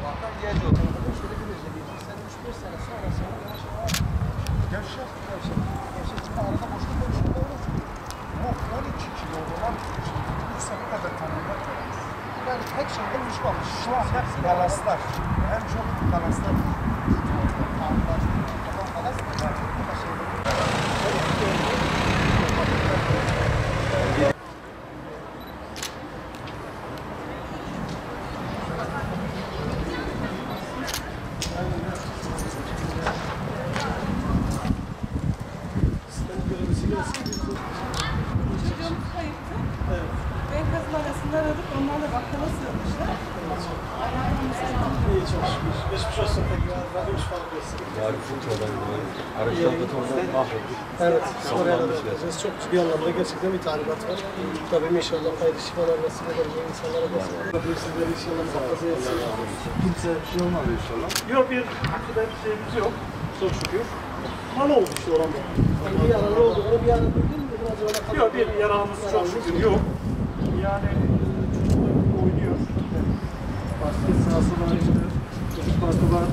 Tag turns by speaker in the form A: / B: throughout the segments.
A: Allah'tan genç oldu. Şöyle bir özelliği. Sen 3-5 sene sonra gevşetme arada boşluk oluşunda olursun. Bu 12 kilo olan 3 sene kadar tanımlar. Yani tek şeyde uçmamış. Şu an hep balastlar. En çok balastlar. Tanımlar. Balastlar.
B: Çocuğumuz kayıptı. Enkazın arasında aradık. Onlar da bakkala sığınmışlar.
C: İyi çok şükür. Geçmiş olsun tekrar. Radyo şifalı olsun.
D: Marifet olan araçlar betondan mahvolmuş.
C: Evet. Oraya da bakacağız. Çok ciddi anlamda gerçekten bir tahribat var. Tabii inşallah hayırlı şifalar nasip eder. Bu insanlara nasip eder. Sizleri inşallah muhafaza etsin.
D: Kimse bir şey olmadı inşallah.
C: Yok bir şeyimiz yok. Çok şükür. Mal oldu işte oranda. Bir yaralı oldu. Onu bir yana duydun mu? Yok bir yaramız çok şükür yok. Yani çocuklar oynuyor. Basket sahası var işte. Çocuk parkı var.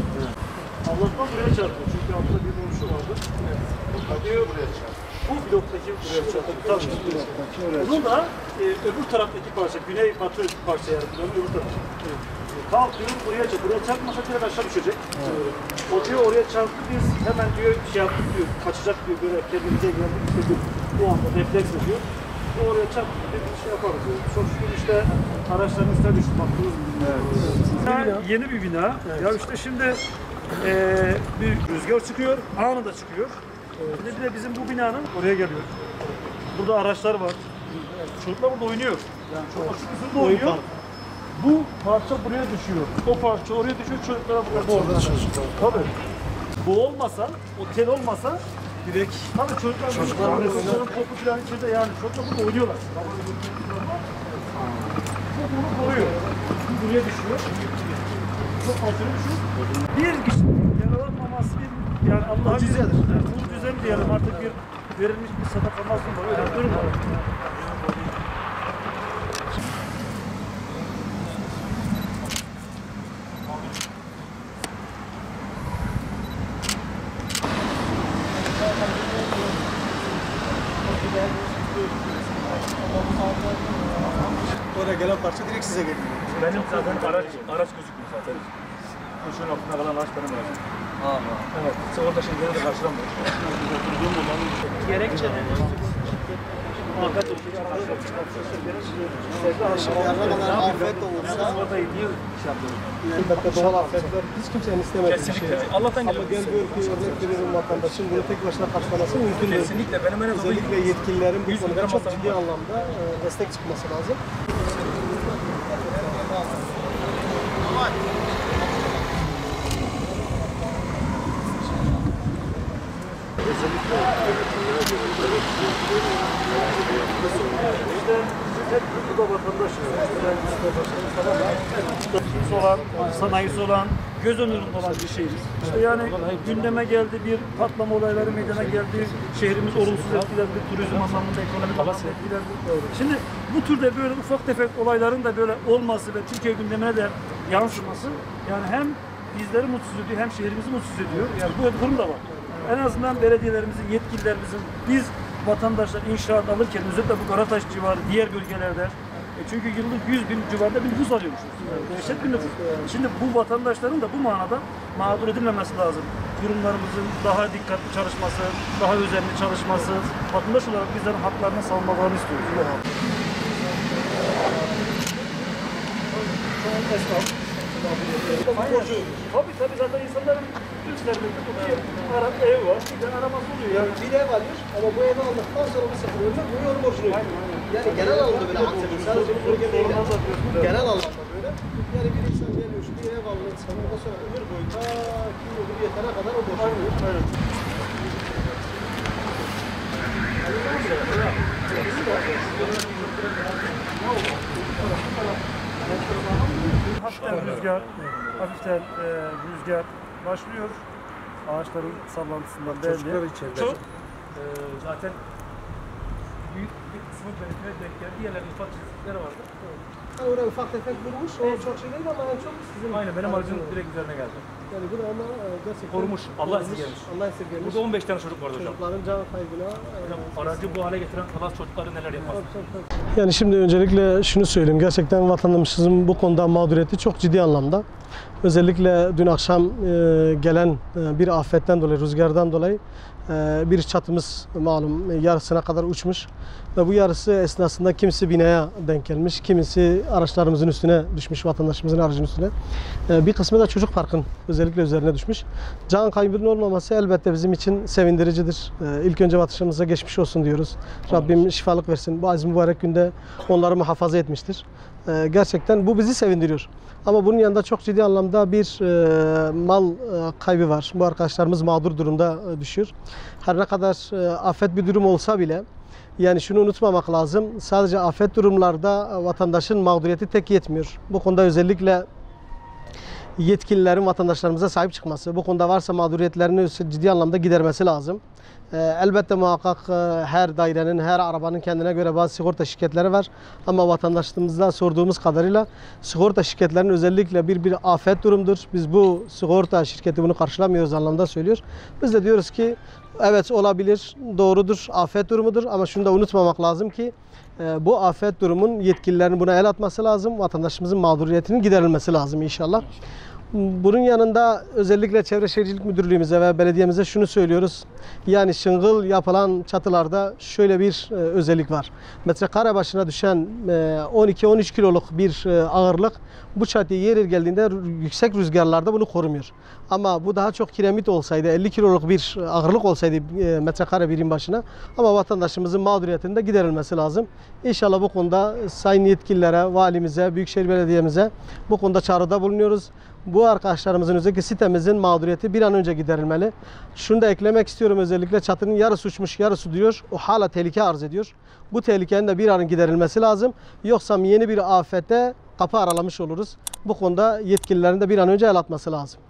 C: Allah'tan buraya çarptı. Çünkü altta bir boşluğu vardı.
D: Buraya çarptı.
C: Bu bloktaki buraya çarptı. Tabii. Bunun da öbür taraftaki parça, güney batı parça yani. Bunun öbür tarafı. Kalkıyor buraya çarptı. Buraya çarpmasa direkt aşağı düşecek. O diyor oraya çarptı biz hemen diyor şey yaptık diyor. Kaçacak diyor böyle kendimize geldik işte bu anda refleks ediyor. Oraya çarptı bir şey yaparız diyor. Çok şükür işte araçların üstüne düştü. Baktınız mı? Evet. Yeni bir bina. Evet. Ya işte şimdi bir rüzgar çıkıyor, anında çıkıyor. Evet. Bir de bizim bu binanın oraya geliyor. Burada araçlar var. Çocuklar burada oynuyor. Yani çok açık üstünde oynuyor. Bu parça buraya düşüyor. O parça oraya düşüyor, çocuklara burada düşüyor. Tabii. Bu olmasa, o tel olmasa direkt tabii çocukların topu falan içinde yani çocuklar burada oynuyorlar. Bu bunu koruyor. Bu buraya düşüyor. Çok fazla düşüyor. Bir kişi yaralanmaması bir yani Allah'ın mucize mi diyelim artık bir verilmiş bir sadaka mazlum var. Öyle bir durum var. Oraya gelen parça direkt size geliyor.
E: Benim zaten araç gözükmüyor zaten. Şunun altına kalan araç benim aracım.
A: Allah.
E: Evet. Orada şeyleri de karşılamıyor.
A: Gerekçe ne? Arabalar afet olursa
C: doğal afetler hiç kimsenin istemediği bir şey.
E: Kesinlikle. Allah'tan
C: Ama gel gör ki örnek veriyorum vatandaşın bunu tek başına karşılaması mümkün değil.
E: Kesinlikle. Benim en azından
C: Özellikle yetkililerin bu
E: 100
C: konuda
E: lira
C: çok
E: masrafım
C: ciddi
E: var.
C: anlamda destek çıkması lazım.
E: Bu da vatandaş. Olan, sanayisi olan, göz önünde olan bir şeyiz. İşte yani gündeme geldi, bir patlama olayları meydana geldi, şehrimiz olumsuz etkilendi, turizm anlamında, ekonomik anlamda etkilendi. Şimdi bu türde böyle ufak tefek olayların da böyle olması ve Türkiye gündemine de yansıması yani hem bizleri mutsuz ediyor hem şehrimizi mutsuz ediyor. Yani bu durum da var. En azından belediyelerimizin, yetkililerimizin, biz vatandaşlar inşaat alırken özellikle bu Karataş civarı diğer bölgelerde çünkü yıllık 100 bin civarında bir nüfus alıyormuşuz. Dehşet bir nüfus. Şimdi bu vatandaşların da bu manada mağdur edilmemesi lazım. Kurumlarımızın daha dikkatli çalışması, daha özenli çalışması, vatandaş olarak bizlerin haklarını savunmalarını istiyoruz. Tabii zaten insanların üstlerinde bir ev var, bir de araması oluyor.
C: Yani bir ev alıyor ama bu evi aldıktan sonra bir sefer ölmek bu yorum borcunu ödüyor. Yani genel anlamda böyle aktivite, sadece bu bölge değil. Genel anlamda böyle. Yani bir insan geliyor, şu bir ev almak istiyor, ondan sonra ömür boyu ta kim ömür yetene kadar o borcunu ödüyor. Hafiften rüzgar başlıyor. Ağaçların sallantısından belli.
D: Çocuklar içeride.
E: Zaten büyük bir kısmı benimkine denk geldi. Diğerlerinin ufak çizikleri vardı.
F: Yani oraya ufak tefek vurmuş, o çok şey değil ama en çok sizin...
E: Aynen benim aracım direkt üzerine geldi.
F: Yani bu da ama gerçekten...
E: Korumuş, Allah esirgemiş.
F: Allah esirgemiş.
E: Burada 15 tane çocuk vardı hocam.
F: Çocukların can kaybına...
E: Hocam aracı bu hale getiren Allah çocukları neler yapar?
F: Yani şimdi öncelikle şunu söyleyeyim. Gerçekten vatandaşımızın bu konuda mağduriyeti çok ciddi anlamda. Özellikle dün akşam gelen bir afetten dolayı, rüzgardan dolayı bir çatımız malum yarısına kadar uçmuş. Ve bu yarısı esnasında kimisi binaya denk gelmiş, kimisi araçlarımızın üstüne düşmüş, vatandaşımızın aracının üstüne. Bir kısmı da çocuk parkın özellikle üzerine düşmüş. Can kaybının olmaması elbette bizim için sevindiricidir. İlk önce vatandaşımıza geçmiş olsun diyoruz. Rabbim şifalık versin. Bu aziz mübarek günde onları muhafaza etmiştir. Gerçekten bu bizi sevindiriyor. Ama bunun yanında çok ciddi anlamda bir mal kaybı var. Bu arkadaşlarımız mağdur durumda düşüyor. Her ne kadar afet bir durum olsa bile yani şunu unutmamak lazım. Sadece afet durumlarda vatandaşın mağduriyeti tek yetmiyor. Bu konuda özellikle yetkililerin vatandaşlarımıza sahip çıkması, bu konuda varsa mağduriyetlerini ciddi anlamda gidermesi lazım. Elbette muhakkak her dairenin, her arabanın kendine göre bazı sigorta şirketleri var. Ama vatandaşlarımızdan sorduğumuz kadarıyla sigorta şirketlerinin özellikle bir afet durumdur. Biz bu sigorta şirketi bunu karşılamıyoruz anlamda söylüyor. Biz de diyoruz ki evet olabilir, doğrudur, afet durumudur ama şunu da unutmamak lazım ki bu afet durumun yetkililerin buna el atması lazım. Vatandaşımızın mağduriyetinin giderilmesi lazım inşallah. Bunun yanında özellikle Çevre Şehircilik Müdürlüğümüze ve belediyemize şunu söylüyoruz. Yani şıngıl yapılan çatılarda şöyle bir özellik var. Metrekare başına düşen 12-13 kiloluk bir ağırlık bu çatıya yer geldiğinde yüksek rüzgarlarda bunu korumuyor. Ama bu daha çok kiremit olsaydı, 50 kiloluk bir ağırlık olsaydı metrekare birim başına ama vatandaşımızın mağduriyetinin de giderilmesi lazım. İnşallah bu konuda sayın yetkililere, valimize, Büyükşehir Belediye'mize bu konuda çağrıda bulunuyoruz. Bu arkadaşlarımızın özellikle sitemizin mağduriyeti bir an önce giderilmeli. Şunu da eklemek istiyorum, özellikle çatının yarısı uçmuş, yarısı duruyor. O hala tehlike arz ediyor. Bu tehlikenin de bir an giderilmesi lazım. Yoksa yeni bir afete kapı aralamış oluruz. Bu konuda yetkililerin de bir an önce el atması lazım.